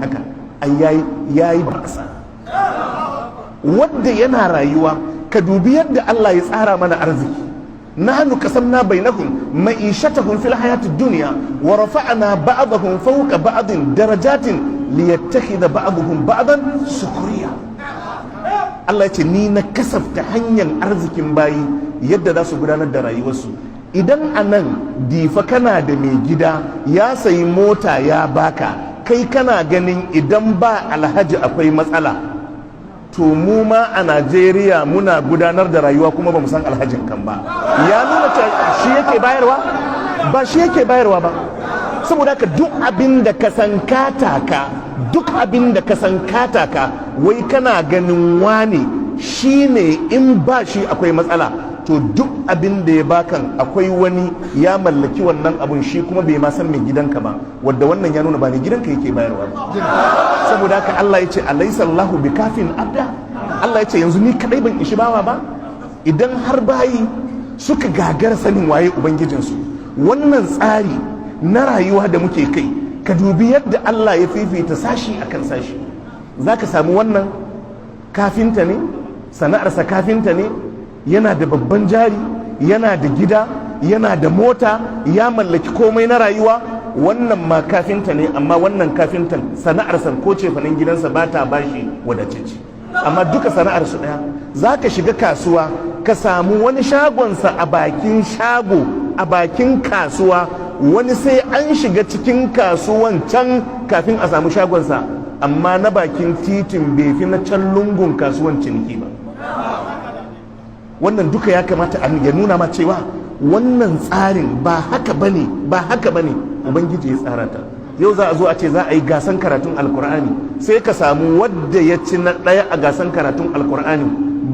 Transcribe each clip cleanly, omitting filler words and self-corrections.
haka ai yayi bakasa. Wanda yana rayuwa, ka dubi yadda Allah ya tsara mana arziki. nahnu qasamna bainahum ma'ishatahum fil hayatid dunya wa rafa'na ba'dahum fawqa ba'din darajatin liyattakhidha ba'dahum ba'dan sukhriya. Allah ya ce ni na kasafta hanyar arzikin bayi yadda za su gudanar da rayuwarsu. Idan anan difa kana da mai gida ya sayi mota ya baka, kai kana ganin idan ba alhaji akwai matsala, to mu ma a Najeriya muna gudanar da rayuwa kuma ba mu san alhajin kan ba. Ya nuna shi yake bayarwa? Ba shi yake bayarwa ba. Saboda haka duk abin da ka san kataka, duk abin da ka san kataka, wai kana ganin wane shi ne in ba shi akwai matsala, to duk abin da ya bakan akwai wani ya mallaki wannan abun, shi kuma bai ma san mai gidanka ba, wadda wannan ya nuna ba mai gidanka yake bayarwa ba. Saboda haka Allah ya ce alaysa Allahu bikafin abda. Allah ya ce yanzu ni kadai ban ishi bawa ba. Idan har bayi suka gagara sanin waye ubangijinsu, wannan tsari na rayuwa da muke kai, ka dubi yadda Allah ya fifita sashi akan sashi. Zaka samu wannan kafinta ne, sana'arsa kafinta ne, yana da babban jari, yana da gida, yana da mota, ya mallaki komai na rayuwa. Wannan ma kafinta ne, amma wannan kafintan sana'arsa ko cefanen gidansa ba ta bashi wadatacce, amma duka sana'ar su daya. Za ka shiga kasuwa ka samu wani shagonsa a bakin shago, a bakin kasuwa, wani sai an shiga cikin kasuwan can kafin a samu shagonsa, amma na bakin titin bai fi na can lungun kasuwan ciniki ba. Wannan duka ya kamata ya nuna ma cewa wannan tsarin ba haka bane, ba haka bane ubangiji ya tsara ta. Yau za a zo a ce za a yi gasan karatun alkur'ani, sai ka samu wadda ya ci na ɗaya a gasan karatun alkur'ani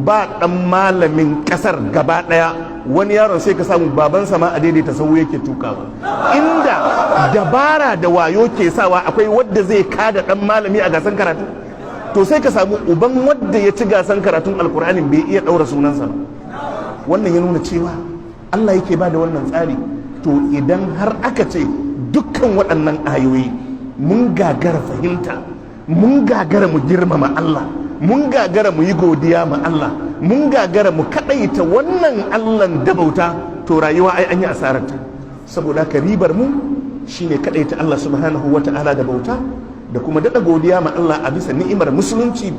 ba ɗan malamin ƙasar gaba ɗaya. Wani yaron sai ka samu babansa ma a daidaita sau yake tukawa. Inda dabara da wayo ke sawa akwai wadda zai kada ɗan malami a gasan karatu, to sai ka samu uban wadda ya ci gasan karatun alkur'ani bai iya ɗaura sunansa ba. Wannan ya nuna cewa Allah yake ba da wannan tsari. To idan har aka ce dukkan waɗannan ayoyi mun gagara fahimta, mun gagara mu girmama Allah, mun gagara mu yi godiya ma Allah, mun gagara mu kaɗaita wannan Allahn da bauta, to rayuwa ai an yi asararta. Saboda ka ribar mu shine kaɗaita Allah subhanahu wa ta'ala da bauta, da kuma daɗa godiya ma Allah a bisa ni'imar musulunci,